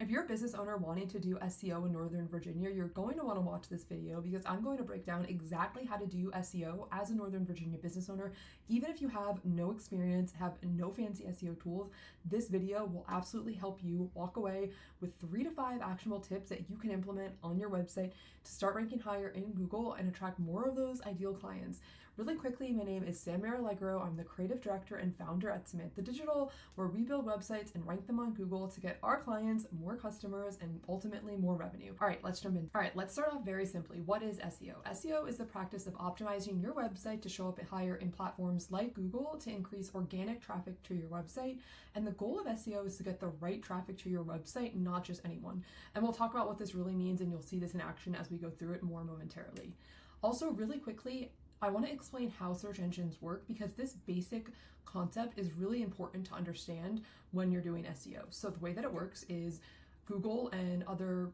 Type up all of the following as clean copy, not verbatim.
If you're a business owner wanting to do SEO in Northern Virginia, you're going to want to watch this video because I'm going to break down exactly how to do SEO as a Northern Virginia business owner. Even if you have no experience, have no fancy SEO tools, this video will absolutely help you walk away with 3 to 5 actionable tips that you can implement on your website to start ranking higher in Google and attract more of those ideal clients. Really quickly, my name is Samara Allegro. I'm the creative director and founder at Samantha Digital, where we build websites and rank them on Google to get our clients more customers and ultimately more revenue. All right, let's jump in. All right, let's start off very simply. What is SEO? SEO is the practice of optimizing your website to show up higher in platforms like Google to increase organic traffic to your website. And the goal of SEO is to get the right traffic to your website, not just anyone. And we'll talk about what this really means, and you'll see this in action as we go through it more momentarily. Also, really quickly, I want to explain how search engines work because this basic concept is really important to understand when you're doing SEO. So the way that it works is Google and other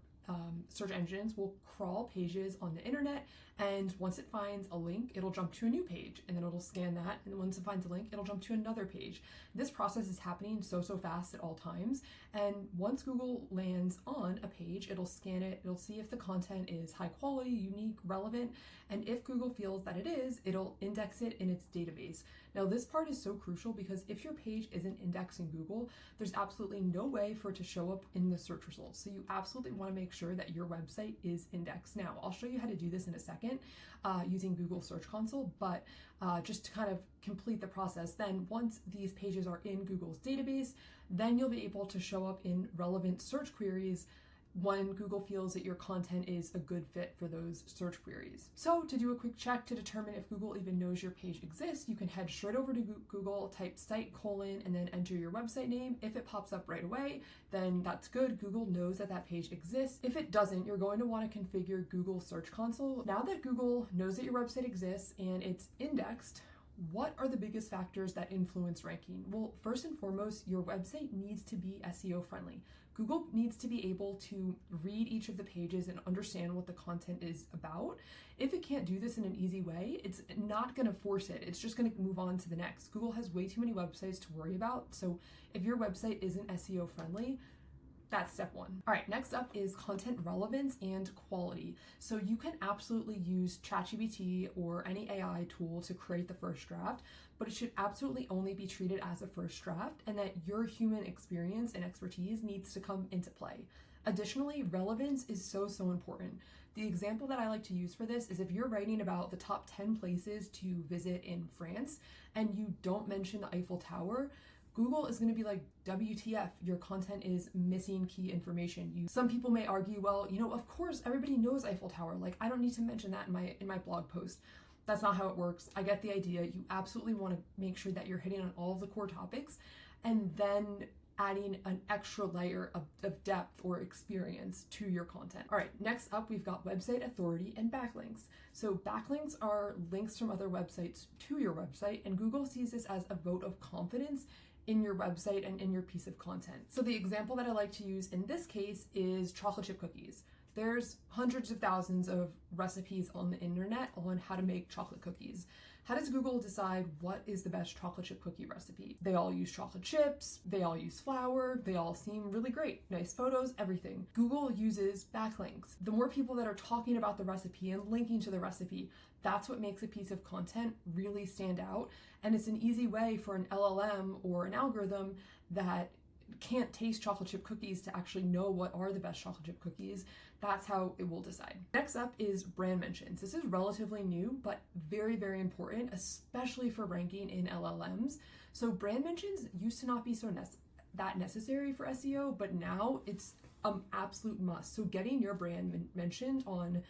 search engines will crawl pages on the internet, and once it finds a link, it'll jump to a new page, and then it'll scan that, and then once it finds a link, it'll jump to another page. This process is happening so fast at all times, and once Google lands on a page, it'll scan it, it'll see if the content is high quality, unique, relevant, and if Google feels that it is, it'll index it in its database. Now, this part is so crucial because if your page isn't indexed in Google, there's absolutely no way for it to show up in the search results. So you absolutely want to make sure that your website is indexed. Now, I'll show you how to do this in a second using Google Search Console, but just to kind of complete the process, then once these pages are in Google's database, then you'll be able to show up in relevant search queries when Google feels that your content is a good fit for those search queries. So to do a quick check to determine if Google even knows your page exists, you can head straight over to Google, type site : and then enter your website name. If it pops up right away, then that's good. Google knows that that page exists. If it doesn't, you're going to want to configure Google Search Console. Now that Google knows that your website exists and it's indexed, what are the biggest factors that influence ranking? Well, first and foremost, your website needs to be SEO friendly. Google needs to be able to read each of the pages and understand what the content is about. If it can't do this in an easy way, it's not going to force it. It's just going to move on to the next. Google has way too many websites to worry about. So if your website isn't SEO friendly, that's step 1. All right, next up is content relevance and quality. So you can absolutely use ChatGPT or any AI tool to create the first draft, but it should absolutely only be treated as a first draft, and that your human experience and expertise needs to come into play. Additionally, relevance is so important. The example that I like to use for this is if you're writing about the top 10 places to visit in France and you don't mention the Eiffel Tower, Google is going to be like, WTF, your content is missing key information. Some people may argue, well, of course everybody knows Eiffel Tower. Like, I don't need to mention that in my blog post. That's not how it works. I get the idea. You absolutely want to make sure that you're hitting on all of the core topics and then adding an extra layer of depth or experience to your content. All right, next up, we've got website authority and backlinks. So backlinks are links from other websites to your website, and Google sees this as a vote of confidence in your website and in your piece of content. So the example that I like to use in this case is chocolate chip cookies. There's hundreds of thousands of recipes on the internet on how to make chocolate cookies. How does Google decide what is the best chocolate chip cookie recipe? They all use chocolate chips, they all use flour, they all seem really great, nice photos, everything. Google uses backlinks. The more people that are talking about the recipe and linking to the recipe, that's what makes a piece of content really stand out. And it's an easy way for an LLM or an algorithm that can't taste chocolate chip cookies to actually know what are the best chocolate chip cookies. That's how it will decide. Next up is brand mentions. This is relatively new, but very important, especially for ranking in LLMs. So brand mentions used to not be that necessary for SEO, but now it's an absolute must. So getting your brand mentioned on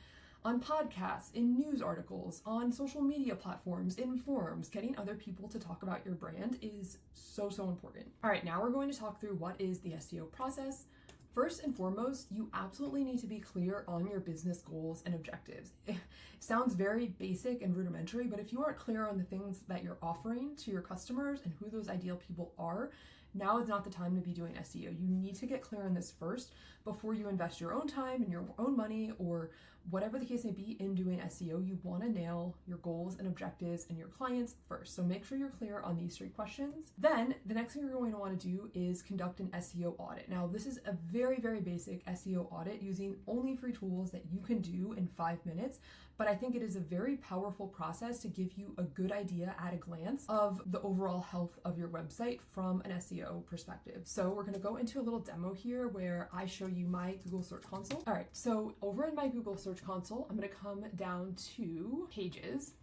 podcasts, in news articles, on social media platforms, in forums, getting other people to talk about your brand is so important. All right, now we're going to talk through what is the SEO process. First and foremost, you absolutely need to be clear on your business goals and objectives. It sounds very basic and rudimentary, but if you aren't clear on the things that you're offering to your customers and who those ideal people are, now is not the time to be doing SEO. You need to get clear on this first before you invest your own time and your own money or whatever the case may be in doing SEO, you want to nail your goals and objectives and your clients first. So make sure you're clear on these 3 questions. Then the next thing you're going to want to do is conduct an SEO audit. Now, this is a very, very basic SEO audit using only free tools that you can do in 5 minutes. But I think it is a very powerful process to give you a good idea at a glance of the overall health of your website from an SEO perspective. So we're going to go into a little demo here where I show you my Google Search Console. All right, so over in my Google Search Console, I'm going to come down to Pages.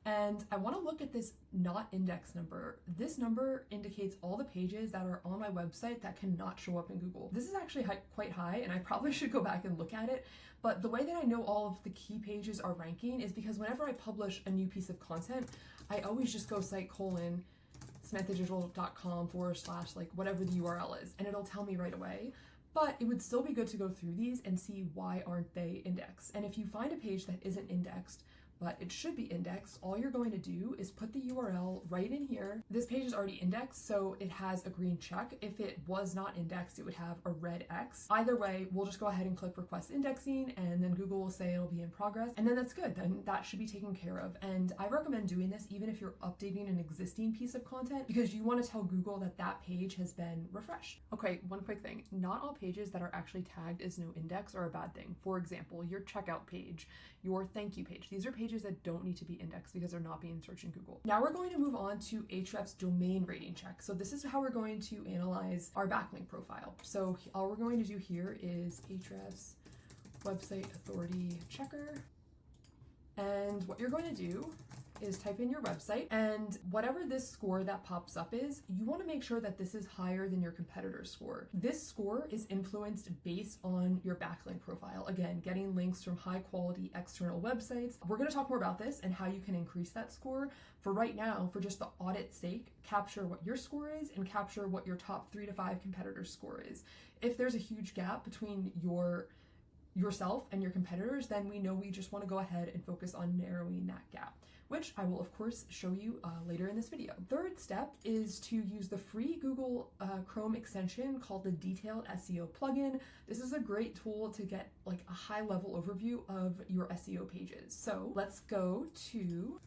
And I want to look at this not index number. This number indicates all the pages that are on my website that cannot show up in Google. This is actually quite high, and I probably should go back and look at it. But the way that I know all of the key pages are ranking is because whenever I publish a new piece of content, I always just go site:/SamanthaDigital.com/ like whatever the URL is, and it'll tell me right away. But it would still be good to go through these and see why aren't they indexed. And if you find a page that isn't indexed, but it should be indexed, all you're going to do is put the URL right in here. This page is already indexed, so it has a green check. If it was not indexed, it would have a red X. Either way, we'll just go ahead and click request indexing, and then Google will say it'll be in progress, and then that's good. Then that should be taken care of. And I recommend doing this even if you're updating an existing piece of content, because you want to tell Google that that page has been refreshed. Okay, one quick thing. Not all pages that are actually tagged as no index are a bad thing. For example, your checkout page, your thank you page. These are pages that don't need to be indexed because they're not being searched in Google. Now we're going to move on to Ahrefs domain rating check. So this is how we're going to analyze our backlink profile. So all we're going to do here is Ahrefs website authority checker. And what you're going to do is type in your website, and whatever this score that pops up is, you want to make sure that this is higher than your competitor's score. This score is influenced based on your backlink profile. Again, getting links from high quality external websites. We're going to talk more about this and how you can increase that score. For right now, for just the audit's sake, capture what your score is and capture what your top 3 to 5 competitors' score is. If there's a huge gap between yourself and your competitors, then we know we just want to go ahead and focus on narrowing that gap, which I will of course show you later in this video. Third step is to use the free Google Chrome extension called the Detailed SEO plugin. This is a great tool to get like a high level overview of your SEO pages. So let's go to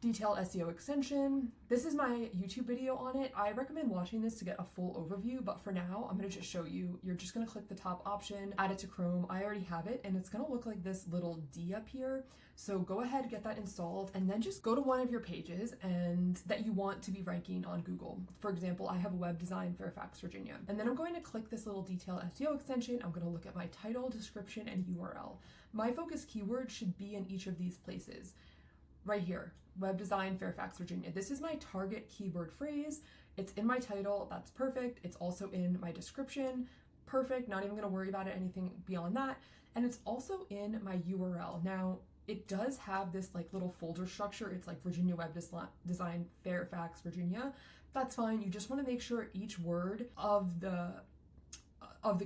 Detailed SEO extension. This is my YouTube video on it. I recommend watching this to get a full overview, but for now, I'm gonna just show you. You're just gonna click the top option, add it to Chrome. I already have it, and it's gonna look like this little D up here. So go ahead, get that installed, and then just go to one of your pages and that you want to be ranking on Google. For example, I have a web design, Fairfax, Virginia. And then I'm going to click this little Detailed SEO extension. I'm gonna look at my title, description, and URL. My focus keyword should be in each of these places. Right here, web design, Fairfax, Virginia. This is my target keyword phrase. It's in my title, that's perfect. It's also in my description, perfect. Not even gonna worry about it, anything beyond that. And it's also in my URL. Now, it does have this like little folder structure. It's like Virginia Web Design, Fairfax, Virginia. That's fine. You just wanna make sure each word of the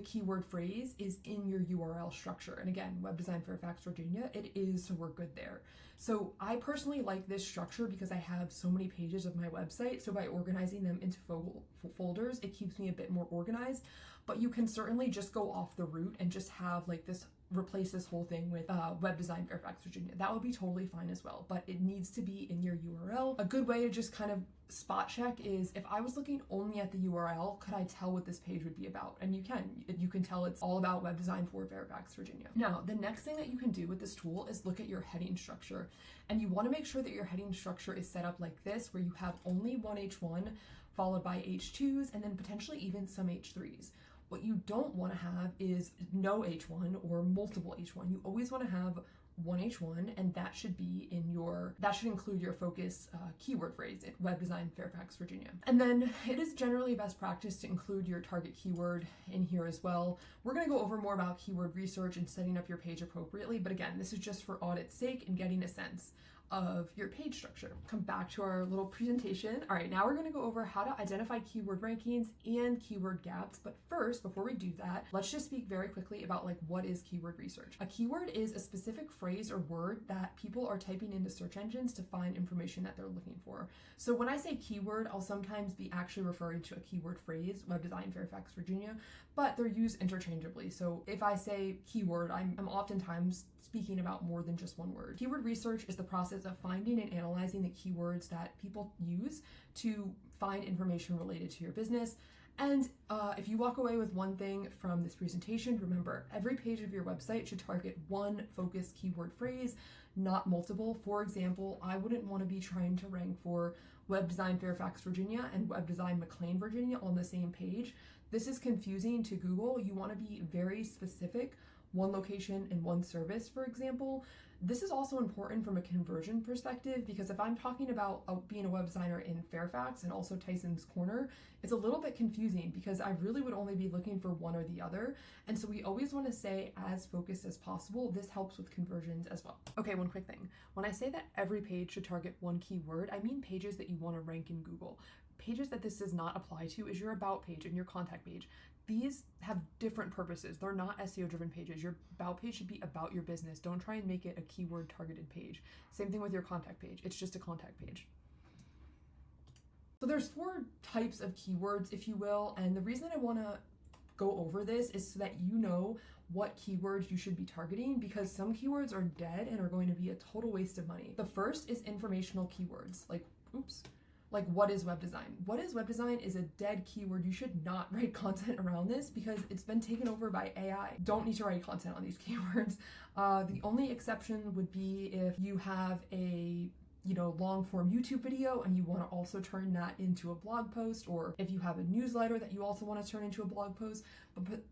keyword phrase is in your URL structure. And again, web design, Fairfax, Virginia, it is, so we're good there. So I personally like this structure because I have so many pages of my website. So by organizing them into folders, it keeps me a bit more organized, but you can certainly just go off the root and just have like this, replace this whole thing with web design, Fairfax, Virginia. That would be totally fine as well, but it needs to be in your URL. A good way to just kind of spot check is if I was looking only at the URL, could I tell what this page would be about? And you can tell it's all about web design for Fairfax, Virginia. Now, the next thing that you can do with this tool is look at your heading structure. And you want to make sure that your heading structure is set up like this, where you have only one H1 followed by H2s and then potentially even some H3s. What you don't want to have is no H1 or multiple H1. You always want to have one H1, and that should include your focus keyword phrase, web design, Fairfax, Virginia. And then it is generally best practice to include your target keyword in here as well. We're going to go over more about keyword research and setting up your page appropriately, but again, this is just for audit's sake and getting a sense. of your page structure. Come back to our little presentation. All right, now we're gonna go over how to identify keyword rankings and keyword gaps. But first, before we do that, let's just speak very quickly about like what is keyword research. A keyword is a specific phrase or word that people are typing into search engines to find information that they're looking for. So when I say keyword, I'll sometimes be actually referring to a keyword phrase, web design, Fairfax, Virginia, but they're used interchangeably. So if I say keyword, I'm oftentimes speaking about more than just one word. Keyword research is the process of finding and analyzing the keywords that people use to find information related to your business. And if you walk away with one thing from this presentation, remember, every page of your website should target one focused keyword phrase, not multiple. For example, I wouldn't want to be trying to rank for web design Fairfax, Virginia and web design McLean, Virginia on the same page. This is confusing to Google. You want to be very specific, one location and one service, for example. This is also important from a conversion perspective, because if I'm talking about being a web designer in Fairfax and also Tyson's Corner, it's a little bit confusing because I really would only be looking for one or the other. And so we always want to say as focused as possible. This helps with conversions as well. Okay, one quick thing. When I say that every page should target one keyword, I mean pages that you want to rank in Google. Pages that this does not apply to is your about page and your contact page. These have different purposes. They're not SEO driven pages. Your about page should be about your business. Don't try and make it a keyword targeted page. Same thing with your contact page. It's just a contact page. So there's 4 types of keywords, if you will. And the reason I want to go over this is so that you know what keywords you should be targeting, because some keywords are dead and are going to be a total waste of money. The first is informational keywords, like what is web design? What is web design is a dead keyword. You should not write content around this because it's been taken over by AI. Don't need to write content on these keywords. The only exception would be if you have a long form YouTube video and you want to also turn that into a blog post, or if you have a newsletter that you also want to turn into a blog post.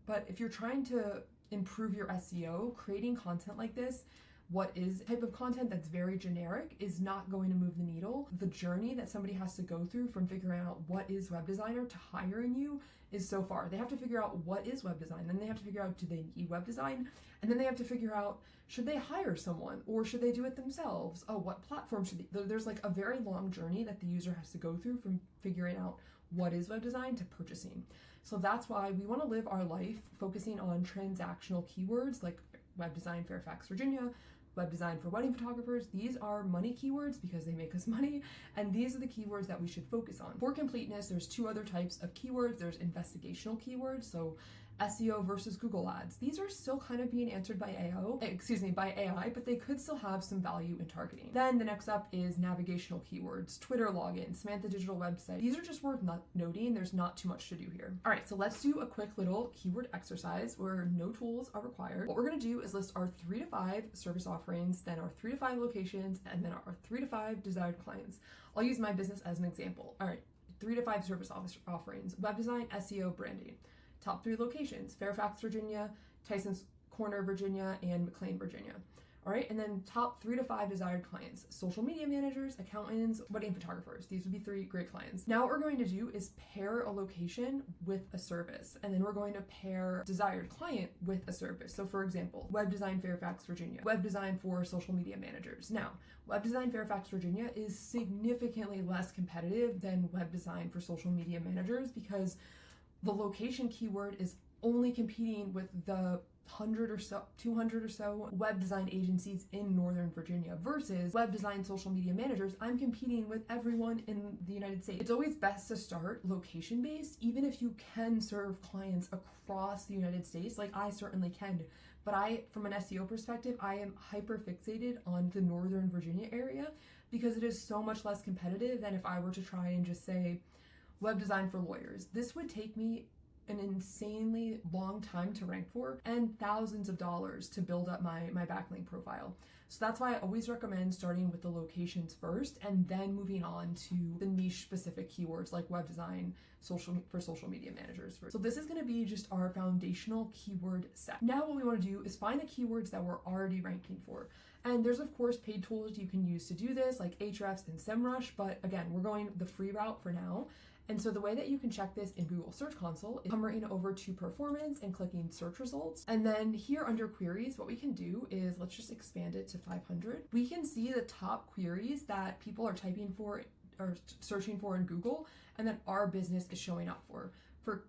But if you're trying to improve your SEO, creating content like this, what is type of content that's very generic, is not going to move the needle. The journey that somebody has to go through from figuring out what is web designer to hiring you is so far. They have to figure out what is web design, then they have to figure out, do they need web design? And then they have to figure out, should they hire someone or should they do it themselves? Oh, what platform should they? There's like a very long journey that the user has to go through from figuring out what is web design to purchasing. So that's why we want to live our life focusing on transactional keywords like web design Fairfax, Virginia, web design for wedding photographers. These are money keywords because they make us money, and these are the keywords that we should focus on. For completeness, there's 2 other types of keywords. There's investigational keywords, so SEO versus Google Ads. These are still kind of being answered by AI, but they could still have some value in targeting. Then the next up is navigational keywords, Twitter login, Samantha Digital website. These are just worth noting. There's not too much to do here. All right, so let's do a quick little keyword exercise where no tools are required. What we're gonna do is list our 3 to 5 service offerings, then our 3 to 5 locations, and then our 3 to 5 desired clients. I'll use my business as an example. All right, 3 to 5 service offerings, web design, SEO, branding. Top 3 locations, Fairfax, Virginia, Tyson's Corner, Virginia, and McLean, Virginia. All right, and then top 3 to 5 desired clients, social media managers, accountants, wedding photographers. These would be 3 great clients. Now what we're going to do is pair a location with a service, and then we're going to pair desired client with a service. So for example, web design Fairfax, Virginia, web design for social media managers. Now, web design Fairfax, Virginia is significantly less competitive than web design for social media managers because the location keyword is only competing with the 100 or so, 200 or so web design agencies in Northern Virginia versus web design social media managers. I'm competing with everyone in the United States. It's always best to start location based, even if you can serve clients across the United States, like I certainly can. But from an SEO perspective, I am hyper fixated on the Northern Virginia area because it is so much less competitive than if I were to try and just say, web design for lawyers. This would take me an insanely long time to rank for and thousands of dollars to build up my backlink profile. So that's why I always recommend starting with the locations first and then moving on to the niche specific keywords like web design, for social media managers. So this is going to be just our foundational keyword set. Now what we want to do is find the keywords that we're already ranking for. And there's of course paid tools you can use to do this like Ahrefs and SEMrush, but again, we're going the free route for now. And so the way that you can check this in Google Search Console is hovering over to performance and clicking search results. And then here under queries, what we can do is, let's just expand it to 500. We can see the top queries that people are typing for or searching for in Google and that our business is showing up for.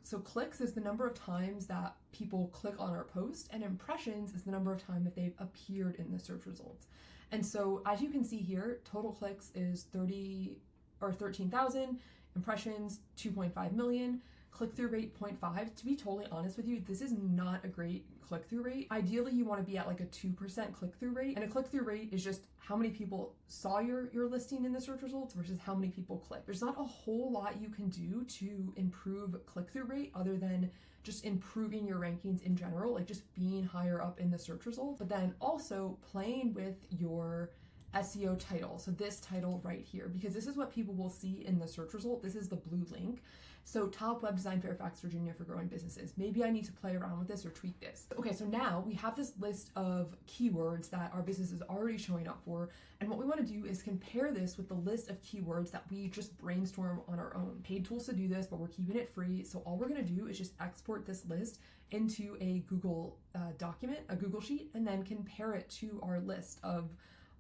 So clicks is the number of times that people click on our post, and impressions is the number of times that they've appeared in the search results. And so as you can see here, total clicks is 13,000, impressions 2.5 million, click-through rate 0.5. To be totally honest with you, this is not a great click-through rate. Ideally, you want to be at like a 2% click-through rate, and a click-through rate is just how many people saw your listing in the search results versus how many people click. There's not a whole lot you can do to improve click-through rate other than just improving your rankings in general, like just being higher up in the search results, but then also playing with your SEO title. So this title right here, because this is what people will see in the search result. This is the blue link. So top web design, Fairfax, Virginia for growing businesses. Maybe I need to play around with this or tweak this. Okay, so now we have this list of keywords that our business is already showing up for. And what we want to do is compare this with the list of keywords that we just brainstorm on our own. Paid tools to do this, but we're keeping it free. So all we're going to do is just export this list into a Google document, a Google Sheet, and then compare it to our list of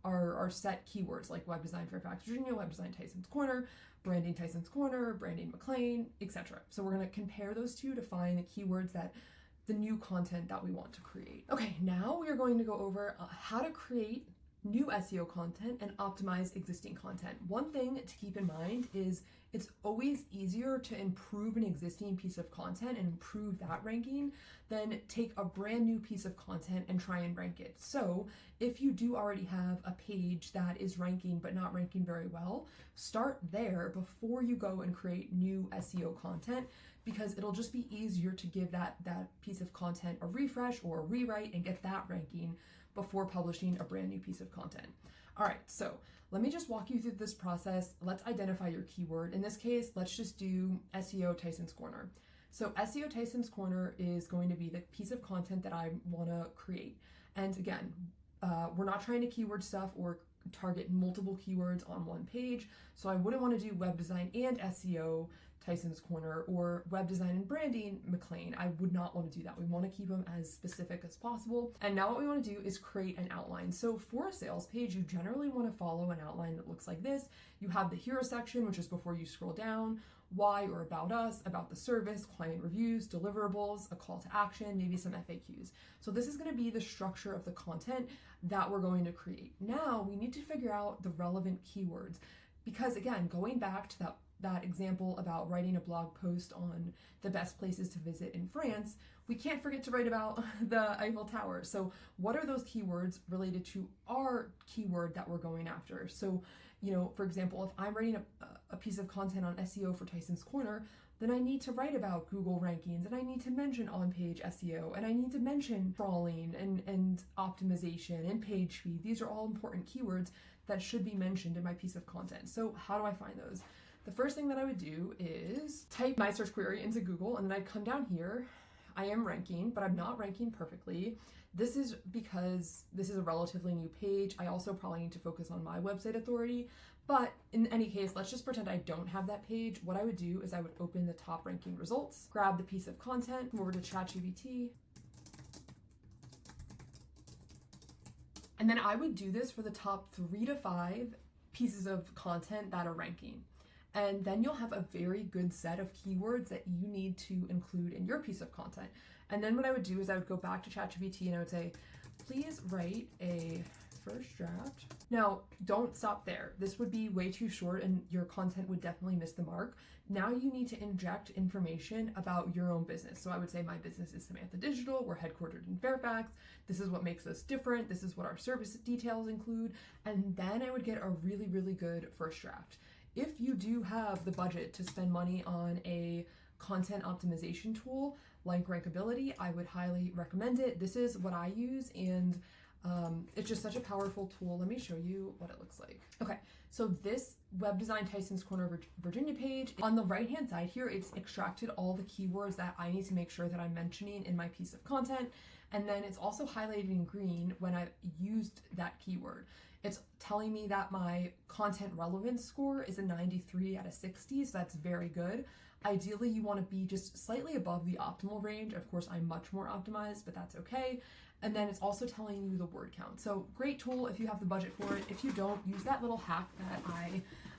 our set keywords like web design Fairfax, Virginia, web design Tyson's Corner, branding Tyson's Corner, branding McLean, etc. So we're going to compare those two to find the keywords that the new content that we want to create. Okay, now we are going to go over how to create new SEO content and optimize existing content. One thing to keep in mind is it's always easier to improve an existing piece of content and improve that ranking than take a brand new piece of content and try and rank it. So if you do already have a page that is ranking but not ranking very well, start there before you go and create new SEO content, because it'll just be easier to give that piece of content a refresh or a rewrite and get that ranking before publishing a brand new piece of content. All right, so let me just walk you through this process. Let's identify your keyword. In this case, let's just do SEO Tyson's Corner. So SEO Tyson's Corner is going to be the piece of content that I want to create. And again, we're not trying to keyword stuff or target multiple keywords on one page. So I wouldn't want to do web design and SEO Tyson's Corner or web design and branding McLean. I would not want to do that. We want to keep them as specific as possible. And now what we want to do is create an outline. So for a sales page, you generally want to follow an outline that looks like this. You have the hero section, which is before you scroll down, why or about us, about the service, client reviews, deliverables, a call to action, maybe some FAQs. So this is going to be the structure of the content that we're going to create. Now we need to figure out the relevant keywords, because again, going back to that example about writing a blog post on the best places to visit in France, we can't forget to write about the Eiffel Tower. So what are those keywords related to our keyword that we're going after? So, for example, if I'm writing a piece of content on SEO for Tyson's Corner, then I need to write about Google rankings, and I need to mention on-page SEO, and I need to mention crawling and optimization and page speed. These are all important keywords that should be mentioned in my piece of content. So how do I find those? The first thing that I would do is type my search query into Google, and then I'd come down here. I am ranking, but I'm not ranking perfectly. This is because this is a relatively new page. I also probably need to focus on my website authority, but in any case, let's just pretend I don't have that page. What I would do is I would open the top ranking results, grab the piece of content, come over to ChatGPT, and then I would do this for the top 3 to 5 pieces of content that are ranking. And then you'll have a very good set of keywords that you need to include in your piece of content. And then what I would do is I would go back to ChatGPT and I would say, please write a first draft. Now, don't stop there. This would be way too short and your content would definitely miss the mark. Now you need to inject information about your own business. So I would say my business is Samantha Digital. We're headquartered in Fairfax. This is what makes us different. This is what our service details include. And then I would get a really, really good first draft. If you do have the budget to spend money on a content optimization tool like Rankability, I would highly recommend it. This is what I use, and It's just such a powerful tool. Let me show you what it looks like. Okay, so this Web Design Tyson's Corner Virginia page, on the right hand side here, it's extracted all the keywords that I need to make sure that I'm mentioning in my piece of content. And then it's also highlighted in green when I've used that keyword. It's telling me that my content relevance score is a 93 out of 60, so that's very good. Ideally, you want to be just slightly above the optimal range. Of course, I'm much more optimized, but that's okay. And then it's also telling you the word count. So great tool if you have the budget for it. If you don't, use that little hack that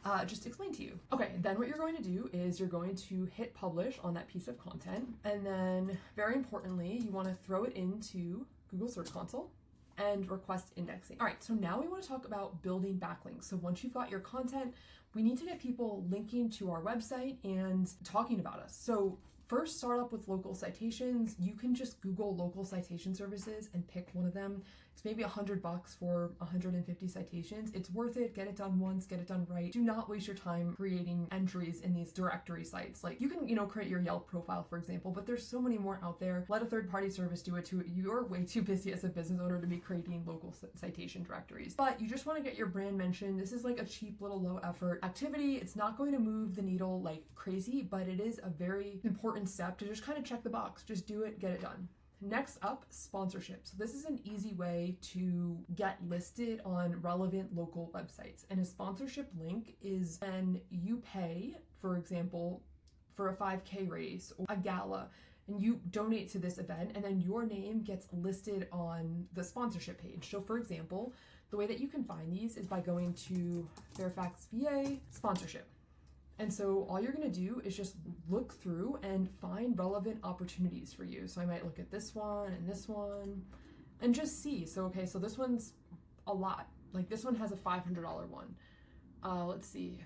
I just explained to you. Okay, then what you're going to do is you're going to hit publish on that piece of content. And then very importantly, you want to throw it into Google Search Console and request indexing. All right, so now we want to talk about building backlinks. So once you've got your content, we need to get people linking to our website and talking about us. So first, start up with local citations. You can just Google local citation services and pick one of them. It's maybe $100 for 150 citations. It's worth it. Get it done once, get it done right. Do not waste your time creating entries in these directory sites. Like you can, create your Yelp profile, for example, but there's so many more out there. Let a third-party service do it too. You're way too busy as a business owner to be creating local citation directories. But you just want to get your brand mentioned. This is like a cheap little low effort activity. It's not going to move the needle like crazy, but it is a very important step to just kind of check the box. Just do it, get it done. Next up, sponsorship. So this is an easy way to get listed on relevant local websites. And a sponsorship link is when you pay, for example, for a 5K race or a gala, and you donate to this event, and then your name gets listed on the sponsorship page. So for example, the way that you can find these is by going to Fairfax, VA, sponsorship. And so all you're going to do is just look through and find relevant opportunities for you. So I might look at this one and just see. So, okay, so this one's a lot. Like this one has a $500 one. Let's see.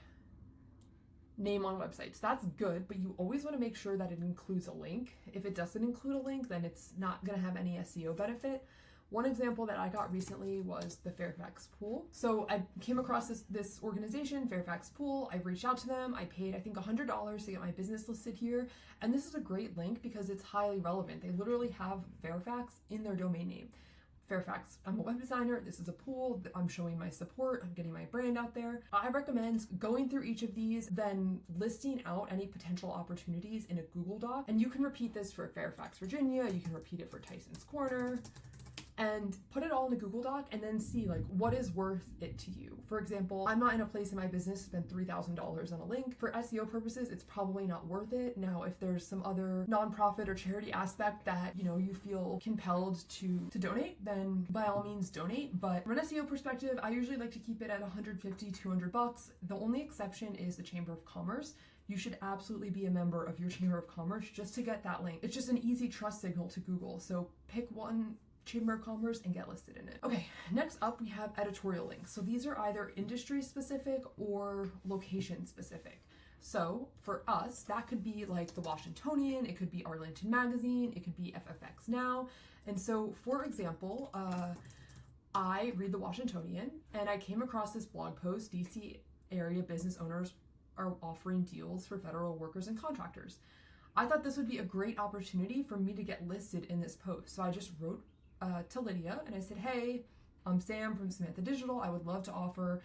Name on websites. That's good, but you always want to make sure that it includes a link. If it doesn't include a link, then it's not going to have any SEO benefit. One example that I got recently was the Fairfax Pool. So I came across this organization, Fairfax Pool. I reached out to them. I paid, I think, $100 to get my business listed here. And this is a great link because it's highly relevant. They literally have Fairfax in their domain name. Fairfax, I'm a web designer. This is a pool. I'm showing my support. I'm getting my brand out there. I recommend going through each of these, then listing out any potential opportunities in a Google Doc. And you can repeat this for Fairfax, Virginia. You can repeat it for Tyson's Corner. And put it all in a Google Doc and then see like what is worth it to you. For example, I'm not in a place in my business to spend $3,000 on a link. For SEO purposes, it's probably not worth it. Now, if there's some other nonprofit or charity aspect that, you feel compelled to donate, then by all means donate. But from an SEO perspective, I usually like to keep it at $150, $200. The only exception is the Chamber of Commerce. You should absolutely be a member of your Chamber of Commerce just to get that link. It's just an easy trust signal to Google. So pick one Chamber of Commerce and get listed in it. Okay, next up we have editorial links. So these are either industry specific or location specific. So for us, that could be like the Washingtonian, it could be Arlington Magazine, it could be FFX Now. And so for example, I read the Washingtonian and I came across this blog post, DC area business owners are offering deals for federal workers and contractors. I thought this would be a great opportunity for me to get listed in this post. So I just wrote to Lydia and I said, hey, I'm Sam from Samantha Digital. I would love to offer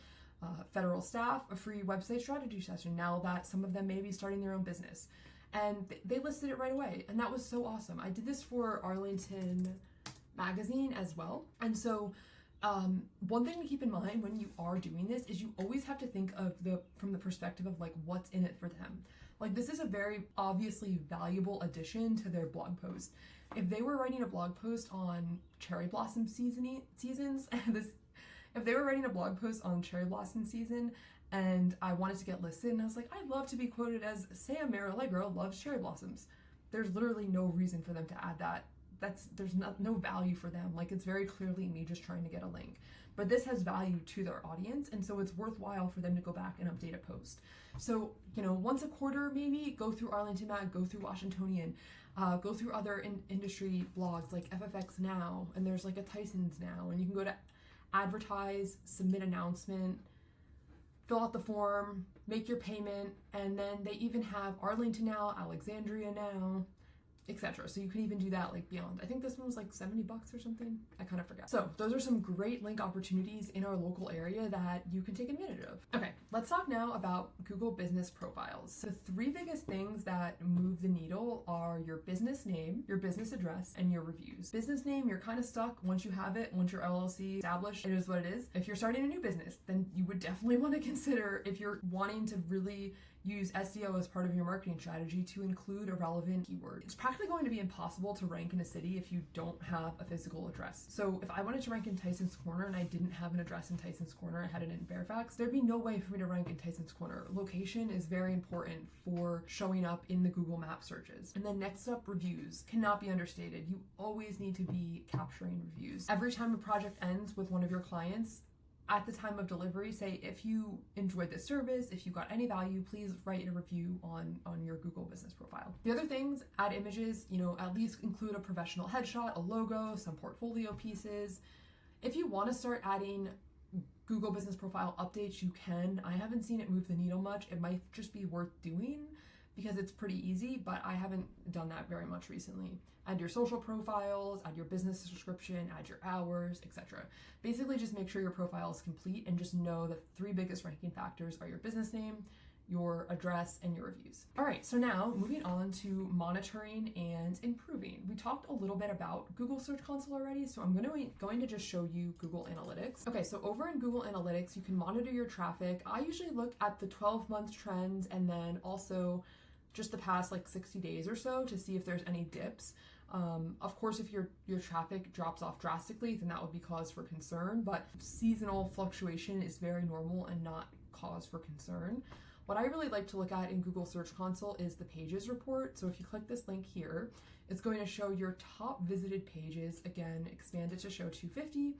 federal staff a free website strategy session now that some of them may be starting their own business. And they listed it right away. And that was so awesome. I did this for Arlington Magazine as well. And so one thing to keep in mind when you are doing this is you always have to think of from the perspective of like what's in it for them. Like this is a very obviously valuable addition to their blog post. If they were writing a blog post on cherry blossom seasons, if they were writing a blog post on cherry blossom season and I wanted to get listed and I was like, I'd love to be quoted as Sam Mar-a-Legro loves cherry blossoms. There's literally no reason for them to add that. There's no value for them. Like it's very clearly me just trying to get a link. But this has value to their audience, and so it's worthwhile for them to go back and update a post. So, once a quarter maybe, go through Arlington Mag, go through Washingtonian, go through other industry blogs like FFX Now, and there's like a Tyson's Now, and you can go to advertise, submit announcement, fill out the form, make your payment, and then they even have Arlington Now, Alexandria Now. etc. So you can even do that like beyond. I think this one was like $70 or something. I kind of forget. So those are some great link opportunities in our local area that you can take advantage of. Okay, let's talk now about Google business profiles. The three biggest things that move the needle are your business name, your business address, and your reviews. Business name, you're kind of stuck once you have it, once your LLC established, it is what it is. If you're starting a new business, then you would definitely want to consider, if you're wanting to really use SEO as part of your marketing strategy, to include a relevant keyword. It's practically going to be impossible to rank in a city if you don't have a physical address. So if I wanted to rank in Tyson's Corner and I didn't have an address in Tyson's Corner, I had it in Fairfax, there'd be no way for me to rank in Tyson's Corner. Location is very important for showing up in the Google Map searches. And then next up, reviews. Cannot be understated. You always need to be capturing reviews. Every time a project ends with one of your clients, at the time of delivery, say, if you enjoyed this service, if you got any value, please write a review on your Google business profile. The other things, add images, at least include a professional headshot, a logo, some portfolio pieces. If you want to start adding Google business profile updates, you can. I haven't seen it move the needle much. It might just be worth doing because it's pretty easy, but I haven't done that very much recently. Add your social profiles, add your business description, add your hours, etc. Basically just make sure your profile is complete and just know the three biggest ranking factors are your business name, your address, and your reviews. All right, so now moving on to monitoring and improving. We talked a little bit about Google Search Console already, so I'm going to just show you Google Analytics. Okay, so over in Google Analytics, you can monitor your traffic. I usually look at the 12-month trends and then also just the past like 60 days or so to see if there's any dips. Of course, if your traffic drops off drastically, then that would be cause for concern, but seasonal fluctuation is very normal and not cause for concern. What I really like to look at in Google Search Console is the pages report. So if you click this link here, it's going to show your top visited pages. Again, expand it to show 250.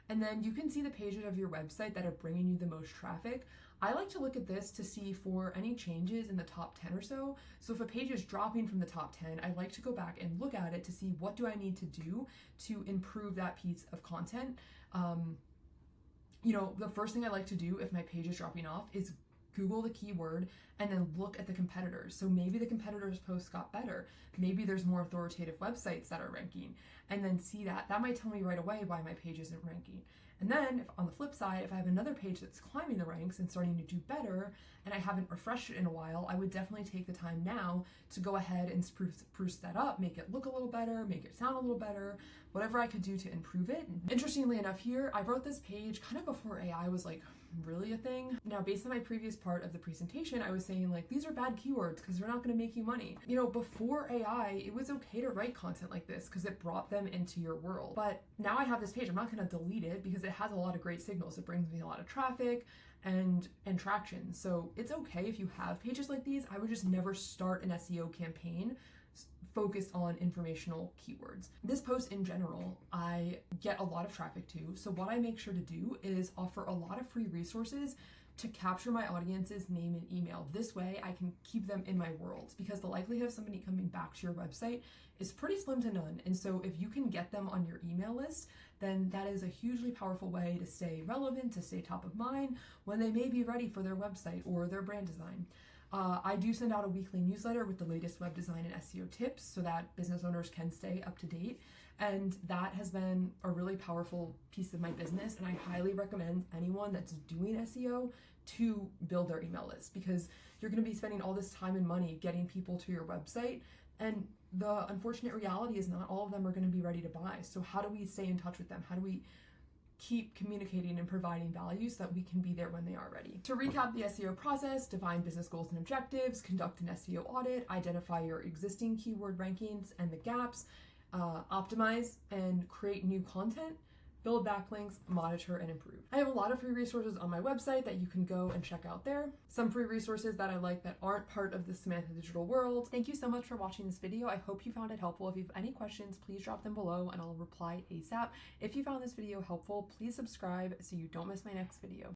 And then you can see the pages of your website that are bringing you the most traffic. I like to look at this to see for any changes in the top 10 or so. So if a page is dropping from the top 10, I like to go back and look at it to see what do I need to do to improve that piece of content. The first thing I like to do if my page is dropping off is Google the keyword and then look at the competitors. So maybe the competitors' posts got better. Maybe there's more authoritative websites that are ranking, and then see that. That might tell me right away why my page isn't ranking. And then if, on the flip side, if I have another page that's climbing the ranks and starting to do better and I haven't refreshed it in a while, I would definitely take the time now to go ahead and spruce that up, make it look a little better, make it sound a little better, whatever I could do to improve it. Interestingly enough here, I wrote this page kind of before AI was like really a thing. Now, based on my previous part of the presentation, I was saying like, these are bad keywords because they're not going to make you money. Before AI, it was okay to write content like this because it brought them into your world. But now I have this page, I'm not going to delete it because it has a lot of great signals. It brings me a lot of traffic and traction. So it's okay if you have pages like these. I would just never start an SEO campaign focused on informational keywords. This post in general, I get a lot of traffic to. So what I make sure to do is offer a lot of free resources to capture my audience's name and email. This way I can keep them in my world because the likelihood of somebody coming back to your website is pretty slim to none. And so if you can get them on your email list, then that is a hugely powerful way to stay relevant, to stay top of mind when they may be ready for their website or their brand design. I do send out a weekly newsletter with the latest web design and SEO tips so that business owners can stay up to date. And that has been a really powerful piece of my business. And I highly recommend anyone that's doing SEO to build their email list because you're going to be spending all this time and money getting people to your website. And the unfortunate reality is not all of them are going to be ready to buy. So how do we stay in touch with them? How do we keep communicating and providing value so that we can be there when they are ready? To recap the SEO process, define business goals and objectives, conduct an SEO audit, identify your existing keyword rankings and the gaps, optimize and create new content, build backlinks, monitor, and improve. I have a lot of free resources on my website that you can go and check out there. Some free resources that I like that aren't part of the Samantha Digital world. Thank you so much for watching this video. I hope you found it helpful. If you have any questions, please drop them below and I'll reply ASAP. If you found this video helpful, please subscribe so you don't miss my next video.